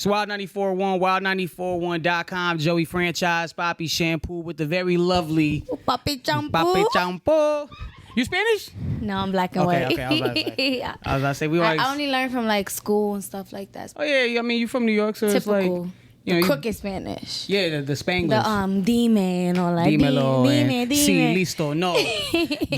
It's Wild941, wild941.com. Joey Franchize, Papi Shampoo with the very lovely Papi Shampoo. Papi Shampoo. You Spanish? No, I'm black and white. Okay, I was about to say. I was about to say we always. I only learned from like school and stuff like that. Oh yeah, I mean you from New York, so Typical. it's like Crooked Spanish. Yeah, the Spanglish. Dime or like Dímelo dime. Sí, listo. No.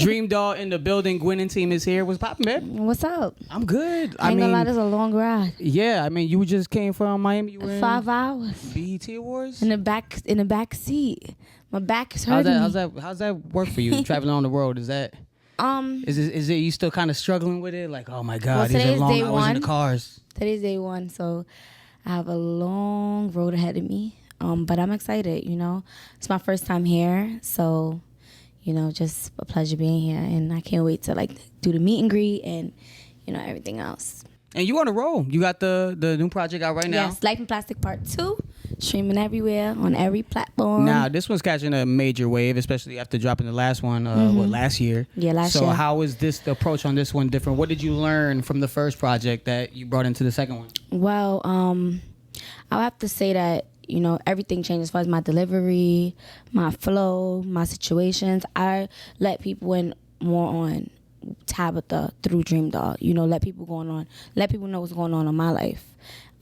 Dream Doll in the building. Gwen and team is here. What's poppin', man? What's up? I'm good. I ain't gonna lie, this is a long ride. Yeah, I mean, you just came from Miami. You were in 5 hours. BET Awards? In the back seat. My back is hurting. How's that work for you? Traveling on the road, is that? Is it you still kind of struggling with it? Like, oh my God, these are long hours in the cars. Today's day one, so I have a long road ahead of me. But I'm excited, you know. It's my first time here, so, you know, just a pleasure being here. And I can't wait to, like, do the meet and greet and, you know, everything else. And you on the roll. You got the new project out right now? Yes, Life in Plastic Part 2. Streaming everywhere, on every platform. Now, this one's catching a major wave, especially after dropping the last one, last year. Yeah, last year. So how is the approach on this one different? What did you learn from the first project that you brought into the second one? Well, I'll have to say that, you know, everything changed as far as my delivery, my flow, my situations. I let people in more on Tabitha through Dream Doll. You know, let people know what's going on in my life.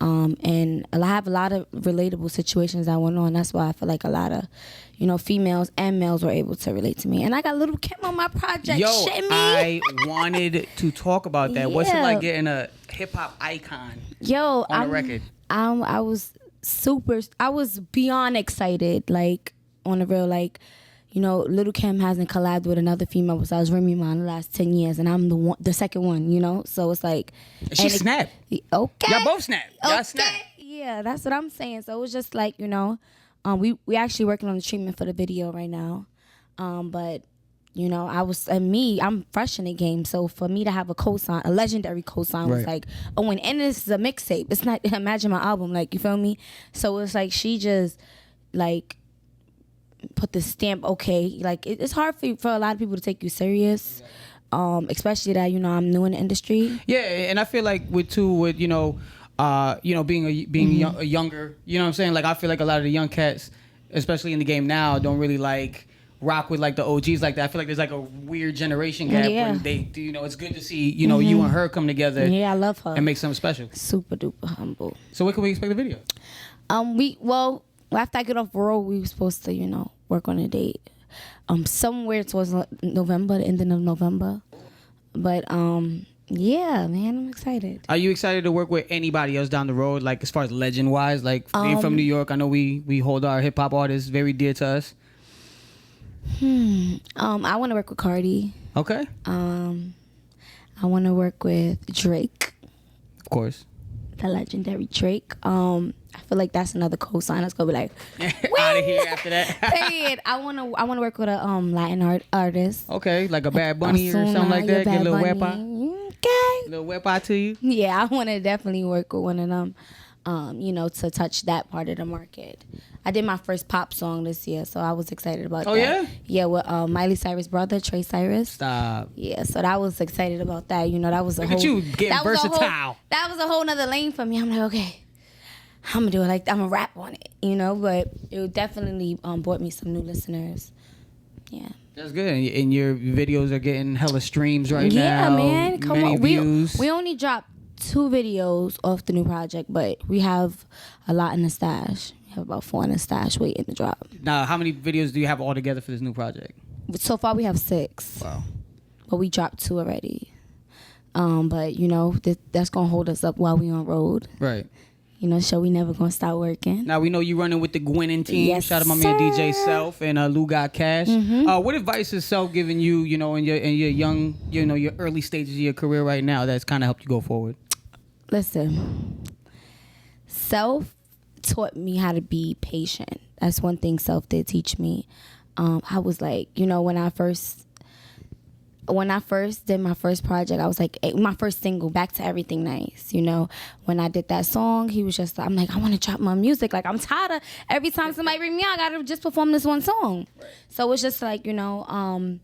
And I have a lot of relatable situations that went on. That's why I feel like a lot of, you know, females and males were able to relate to me. And I got Little Kim on my project. Yo, I wanted to talk about that. Yeah. What's it like getting a hip hop icon on a record? I was beyond excited, like, on the real, like, you know, Little Kim hasn't collabed with another female besides Remy Ma in the last 10 years, and I'm the second one, you know? So it's like... She snapped. Okay. Y'all both snapped. Y'all snapped. Yeah, that's what I'm saying. So it was just like, you know, we actually working on the treatment for the video right now. But, you know, I'm fresh in the game. So for me to have a cosign, a legendary cosign was like, oh, and this is a mixtape. It's not Imagine My album, like, you feel me? So it's like she just, like... put the stamp, okay, like it's hard for a lot of people to take you serious, especially that, you know, I'm new in the industry. Yeah, and I feel like with you know, being a younger, you know what I'm saying? Like I feel like a lot of the young cats, especially in the game now, don't really like rock with like the OGs like that. I feel like there's like a weird generation gap when they, you know, it's good to see, you know, you and her come together. Yeah, I love her. And make something special. Super duper humble. So what can we expect the video? After I get off road, we were supposed to, you know, work on a date. Somewhere towards November, the ending of November. But yeah, man, I'm excited. Are you excited to work with anybody else down the road, like as far as legend wise? Like being from New York, I know we hold our hip hop artists very dear to us. I want to work with Cardi. Okay. I want to work with Drake. Of course. The legendary Drake. I feel like that's another cosign that's gonna be like out of here after that. Period. I wanna work with a Latin artist. Okay, like a Bad Bunny or something like that. Get a little wepa. Okay. Little wepa to you. Yeah, I wanna definitely work with one of them. You know, to touch that part of the market. I did my first pop song this year, so I was excited about that. Oh yeah? Yeah, with Miley Cyrus' brother, Trey Cyrus. Stop. Yeah, so I was excited about that. You know, that was a Look whole... at you getting versatile. That was a whole nother lane for me. I'm like, okay, I'm gonna do it like I'm gonna rap on it, you know. But it definitely brought me some new listeners. Yeah. That's good. And your videos are getting hella streams right now. Yeah, man. Come on. Views. We only dropped 2 videos off the new project, but we have a lot in the stash. We have about 4 in the stash waiting to drop. Now, how many videos do you have all together for this new project? So far, we have 6. Wow. But we dropped 2 already. But, you know, that's going to hold us up while we on road. Right. You know, so we never going to stop working. Now, we know you running with the Gwen and team. Yes, Shout out my man DJ Self and Lou Got Cash. What advice is Self giving you, you know, in your young, you know, your early stages of your career right now that's kind of helped you go forward? Listen, Self taught me how to be patient. That's one thing Self did teach me. I was like, you know, when I first did my first project, I was like, my first single, Back to Everything Nice, you know. When I did that song, he was just, I'm like, I want to drop my music. Like, I'm tired of every time somebody bring me out, I got to just perform this one song. Right. So it's just like, you know,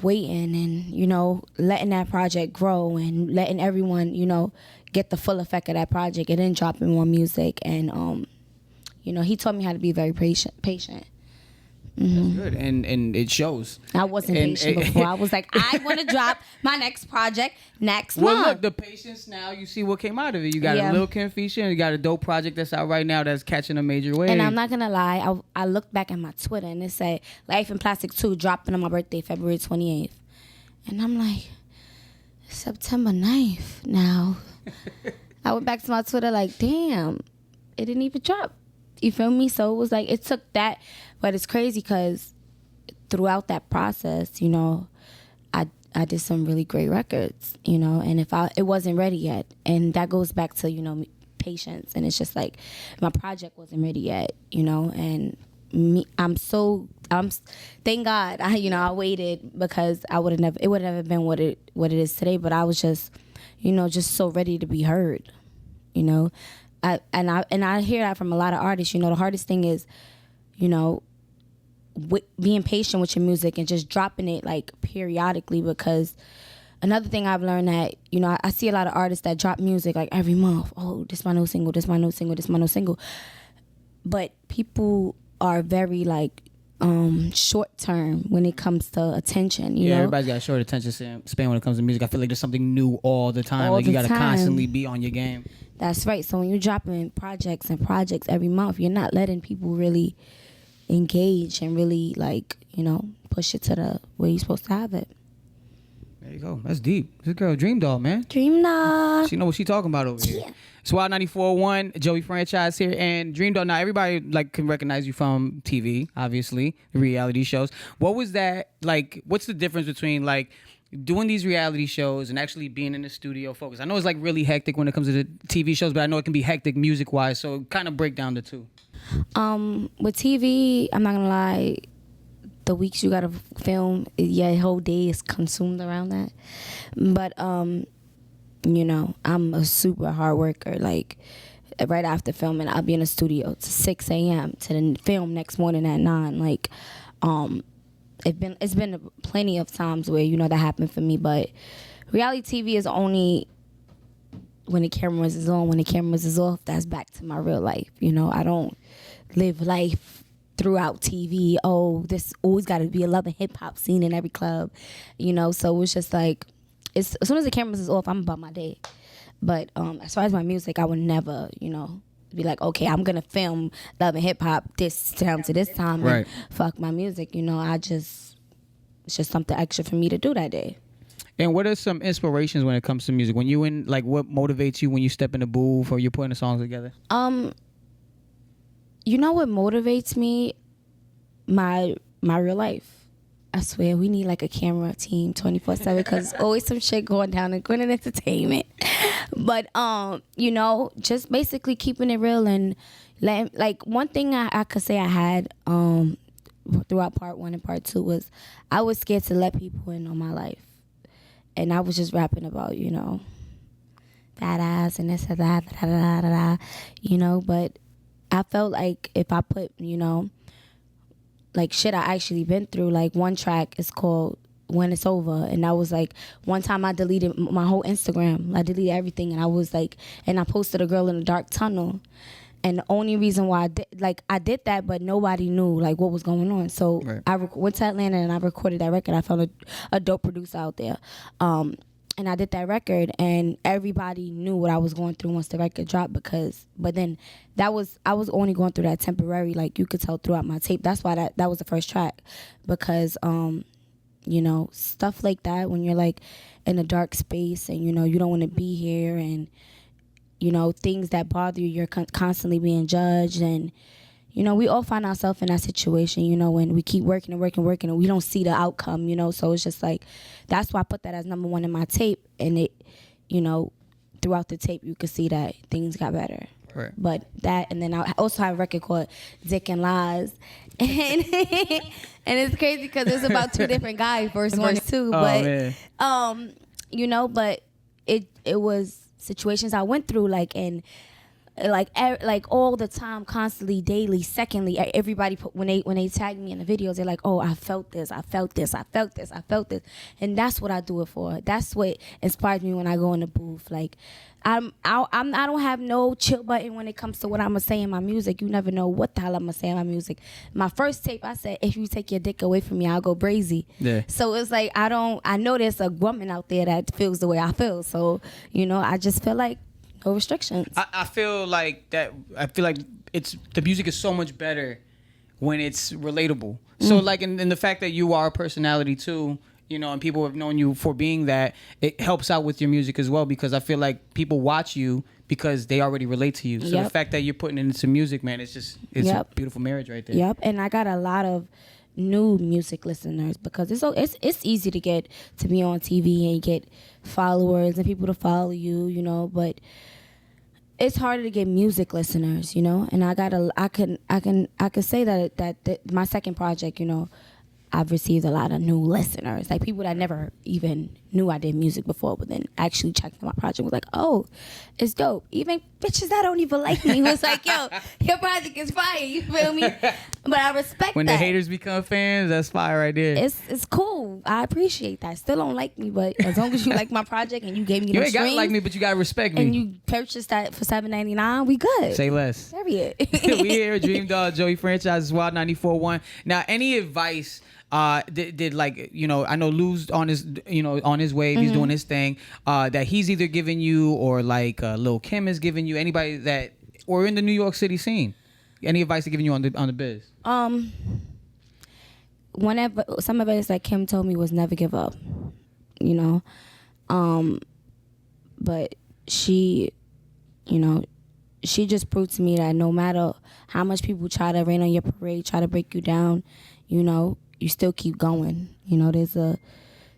waiting and, you know, letting that project grow and letting everyone, you know, get the full effect of that project and then dropping more music. And you know, he taught me how to be very patient. That's good, and it shows. I wasn't patient before. I was like, I want to drop my next project next month. Well, look, the patience now, you see what came out of it. You got a Lil Kim feature, and you got a dope project that's out right now that's catching a major wave. And I'm not going to lie, I looked back at my Twitter, and it said, Life in Plastic 2 dropping on my birthday, February 28th. And I'm like, September 9th now. I went back to my Twitter like, damn, it didn't even drop. You feel me? So it was like, it took that. But it's crazy because throughout that process, you know, I did some really great records, you know, and it wasn't ready yet. And that goes back to, you know, patience. And it's just like, my project wasn't ready yet, you know, and thank God, I waited, because it would have never been what it is today. But I was just, you know, just so ready to be heard, you know. I hear that from a lot of artists. You know, the hardest thing is, you know, being patient with your music and just dropping it like periodically. Because another thing I've learned that, you know, I see a lot of artists that drop music like every month. Oh, this my new single, this my new single, this my new single. But people are very like short term when it comes to attention. You know? Everybody's got a short attention span when it comes to music. I feel like there's something new all the time. Like you got to constantly be on your game. That's right. So when you're dropping projects every month, you're not letting people really engage and really, like, you know, push it to the where you're supposed to have it. There you go. That's deep. This girl, Dream Doll, man. Dream Doll. She know what she talking about over here. It's Wild 94.1, Joey Franchize here, and Dream Doll. Now everybody like can recognize you from TV, obviously, the reality shows. What was that like? What's the difference between like doing these reality shows and actually being in the studio focused? I know it's like really hectic when it comes to the TV shows, but I know it can be hectic music wise. So kind of break down the two. With TV, I'm not gonna lie, the weeks you gotta film, your whole day is consumed around that. But you know, I'm a super hard worker. Like right after filming, I'll be in the studio to 6 a.m. to the film next morning at 9. Like it's been plenty of times where, you know, that happened for me. But reality TV is only when the cameras is on. When the cameras is off, that's back to my real life. You know, I don't live life throughout TV. Oh, this always got to be a love and hip hop scene in every club. You know, so it's just like, as soon as the cameras is off, I'm about my day. But as far as my music, I would never, you know, be like, okay, I'm gonna film love and hip hop this time to this time, right, and fuck my music. You know, it's just something extra for me to do that day. And what are some inspirations when it comes to music? When you in, like, what motivates you when you step in the booth or you're putting the songs together? You know what motivates me? My real life. I swear, we need like a camera team 24/7 because always some shit going down in Gwinnett Entertainment. But you know, just basically keeping it real and like one thing I could say I had throughout part 1 and part 2 was I was scared to let people in on my life, and I was just rapping about, you know, that ass and this and that, da, da, da, da, you know. But I felt like if I put, you know, like shit I actually been through, like one track is called When It's Over, and that was like one time I deleted my whole Instagram. I deleted everything, and I was like, and I posted a girl in a dark tunnel, and the only reason why I did that, but nobody knew like what was going on. So right. I went to Atlanta and I recorded that record. I found a dope producer out there, and I did that record, and everybody knew what I was going through once the record dropped. But then I was only going through that temporary, like you could tell throughout my tape. That's why that was the first track, because you know, stuff like that when you're like in a dark space and, you know, you don't want to be here, and, you know, things that bother you, you're constantly being judged, and, you know, we all find ourselves in that situation, you know, when we keep working and we don't see the outcome, you know. So it's just like, that's why I put that as number 1 in my tape, and it, you know, throughout the tape you could see that things got better. Right. But that, and then I also have a record called Dick and Lies, and it's crazy because it's about 2 different guys, verse 1 and 2. But man. you know, but it was situations I went through, like, and like all the time, constantly, daily, secondly, everybody when they tag me in the videos, they're like, oh, I felt this, I felt this, I felt this, I felt this, and that's what I do it for. That's what inspires me when I go in the booth. Like, I don't have no chill button when it comes to what I'm gonna say in my music. You never know what the hell I'm gonna say in my music. My first tape, I said, if you take your dick away from me, I'll go brazy. Yeah. So it's like I know there's a woman out there that feels the way I feel. So I just feel like no restrictions. I feel like it's the music is so much better when it's relatable. So like in the fact that you are a personality too, and people have known you for being that, it helps out with your music as well, because I feel like people watch you because they already relate to you. So the fact that you're putting it into music, man, it's a beautiful marriage right there. Yep, and I got a lot of new music listeners because it's easy to be on TV and get followers and people to follow you, but it's harder to get music listeners, and I can say that my second project, I've received a lot of new listeners, like people that never even knew I did music before, but then actually checked out my project, was like, oh, it's dope. Even bitches that don't even like me was like, yo, your project is fire, you feel me? But I respect when that. the haters become fans, that's fire right there. It's cool. I appreciate that. Still don't like me, but as long as you like my project and you gave me you ain't gotta like me, but you gotta respect me. And you purchased that for $7.99, we good. Say less. Period. We here, Dream Dog, Joey Franchize, Wild 94.1. Now, any advice? Did like I know Lou's on his on his wave, he's doing his thing, that he's either giving you, or like Lil Kim is giving you, anybody that, or in the New York City scene, any advice they're giving you on the biz? Whenever some advice that Kim told me was never give up, but she just proved to me that no matter how much people try to rain on your parade, try to break you down, you still keep going.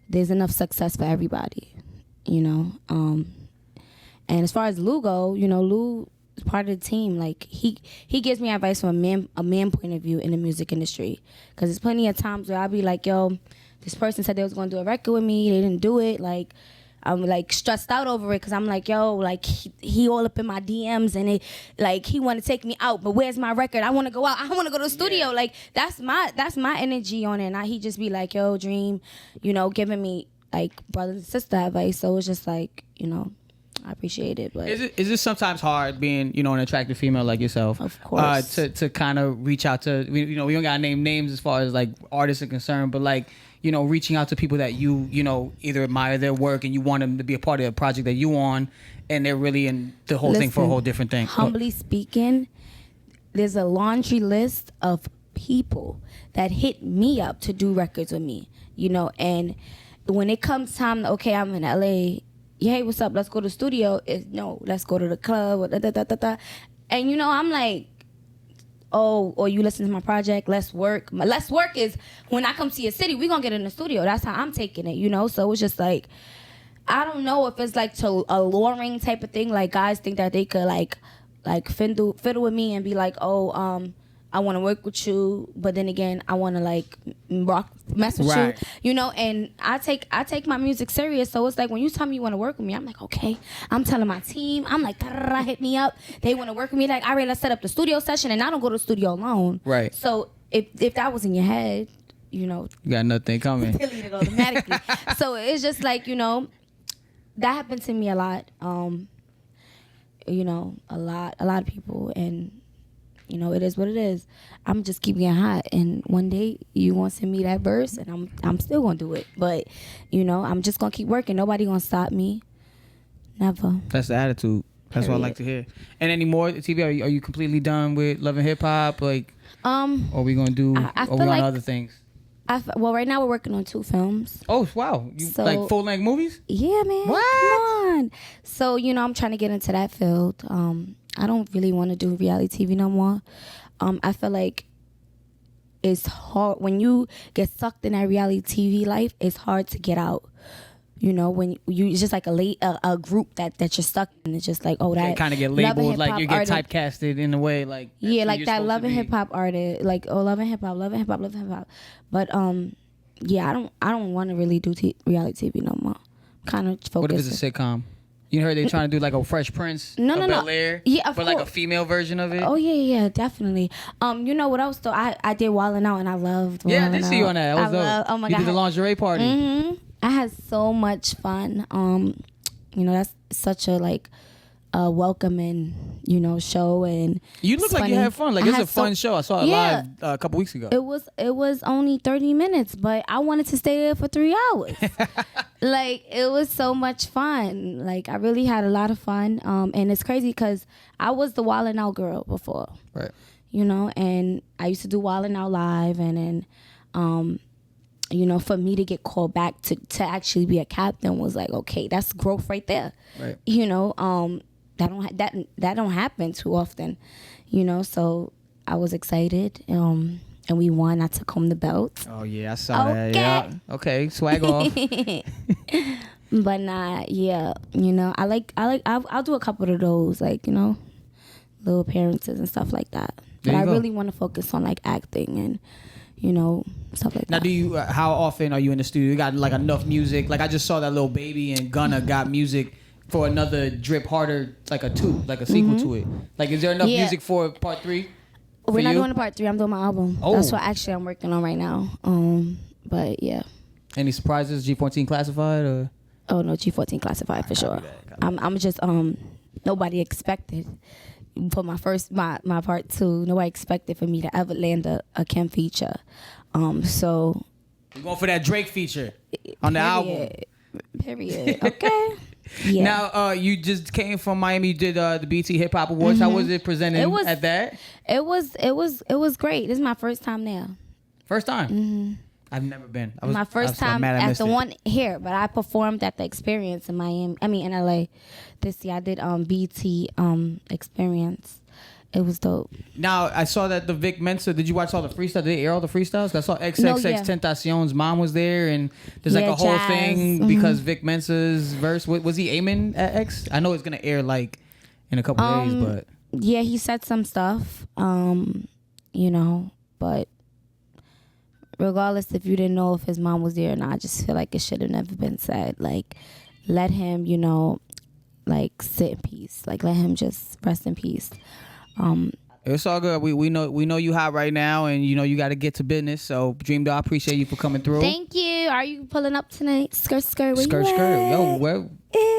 There's enough success for everybody, and as far as Lou go, Lou is part of the team. Like he gives me advice from a man point of view in the music industry, because there's plenty of times where I'll be like, yo, this person said they was going to do a record with me, they didn't do it. Like, I'm like stressed out over it, because I'm like, yo, like he all up in my DMs, and it like he want to take me out, but where's my record? I want to go out. I want to go to the studio. Like that's my energy on it. And he just be like, yo, Dream, giving me like brother and sister advice. So it's just like, I appreciate it. But is it sometimes hard being an attractive female like yourself? Of course. To kind of reach out to we don't gotta name names as far as like artists are concerned, but like reaching out to people that you either admire their work and you want them to be a part of a project that you on, and they're really in the whole thing for a whole different thing. Humbly speaking, there's a laundry list of people that hit me up to do records with me, and when it comes time, okay, I'm in LA, hey, what's up? Let's go to the studio. No, let's go to the club. And I'm like, oh, or you listen to my project, let's work. Let's work is when I come to your city, we're going to get in the studio. That's how I'm taking it, So it's just like, I don't know if it's like to alluring type of thing. Like guys think that they could like fiddle with me and be like, oh, I want to work with you, but then again, I want to like mess with you, and I take my music serious. So it's like when you tell me you want to work with me, I'm like, okay. I'm telling my team, I'm like, hit me up. They want to work with me. Like, all right, let's set up the studio session, and I don't go to the studio alone. Right. So if that was in your head, you got nothing coming. Delete it automatically. So it's just like, that happened to me a lot. A lot of people, and it is what it is. I'm just keep getting hot, and one day you gonna send me that verse, and I'm still gonna do it. But I'm just gonna keep working. Nobody gonna stop me. Never. That's the attitude. That's what I like to hear. And any more TV? Are you completely done with Love and Hip Hop? Like, or are we gonna do? I or we feel on like other things? Well, right now we're working on 2 films. Oh wow! Like full length movies? Yeah, man. What? Come on. So I'm trying to get into that field. I don't really want to do reality TV no more. I feel like it's hard when you get sucked in that reality TV life. It's hard to get out. When it's just like a group that you're stuck in. It's just like, oh, that kind of get labeled, like you get typecasted in a way, like like that Love and Hip Hop artist, like Love and Hip Hop, Love and Hip Hop, Love and Hip Hop. But I don't want to really do reality TV no more. Kind of focus. What if it's a sitcom? You heard they trying to do like a Fresh Prince No, of no, no. Bel-Air? Yeah, of but like a course. female version of it. Oh yeah, definitely. You know what else though? I did Wildin' Out and I loved. Yeah, I did Wildin' see you Out. on that. That was dope. Oh my you god, did the lingerie party. I had so much fun. You know, that's such a like a welcoming, you know, show, and You look it's like funny. you had fun. Like I it's had a fun show. I saw it Yeah. live a couple weeks ago. It was only 30 minutes, but I wanted to stay there for 3 hours. Like it was so much fun. Like I really had a lot of fun. And it's crazy because I was the Wildin' Out girl before. Right. You know, and I used to do Wildin' Out live, and then you know, for me to get called back to actually be a captain was like, okay, that's growth right there. Right. You know, that don't happen too often. You know, so I was excited. And we won. I took home the belt. Oh yeah, I saw that. Yeah. Okay, swag off. But nah, yeah, you know, I'll do a couple of those, like, you know, little appearances and stuff like that. But I really want to focus on like acting and, you know, stuff like Now, that. do you? How often are you in the studio? You got like enough music? Like I just saw that Lil Baby and Gunna got music for another Drip Harder, like a sequel to it. Like, is there enough music for part 3? We're not doing a part 3. I'm doing my album. Oh. That's what actually I'm working on right now. But yeah. Any surprises? G14 classified or? Oh no, G14 classified for sure. I'm just nobody expected for my part 2. Nobody expected for me to ever land a Kim feature. So We're going for that Drake feature on the album. Period. Okay. Yeah. Now, you just came from Miami. You did the BT Hip Hop Awards. How was it presented at that? It was great. This is my first time there. First time? I've never been. My first time at the one here, but I performed at the Experience in Miami. I mean in LA this year. I did BT Experience. It was dope. Now I saw that the Vic Mensa. Did you watch all the freestyles? Did they air all the freestyles? 'Cause I saw XXX Tentacion's mom was there, and there's like a whole Jazz. thing because Vic Mensa's verse. Was he aiming at X? I know it's gonna air like in a couple days, but yeah, he said some stuff. You know, but regardless if you didn't know if his mom was there or not, I just feel like it should have never been said. Like, let him, you know, like sit in peace. Like, let him just rest in peace. it's all good. We know you hot right now, and you know you got to get to business. So Dream Doll, I appreciate you for coming through. Thank you. Are you pulling up tonight? Skirt. Where Skirt. you at? Yo,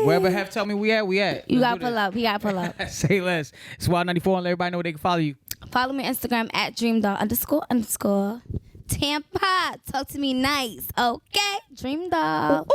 wherever Hef tell me we at. You Let's gotta do pull this. up. You gotta pull up. Say less. It's Wild 94 and let everybody know where they can follow you. Follow me on Instagram at dreamdoll__. Tampa. Talk to me nice. Okay? Dream Doll.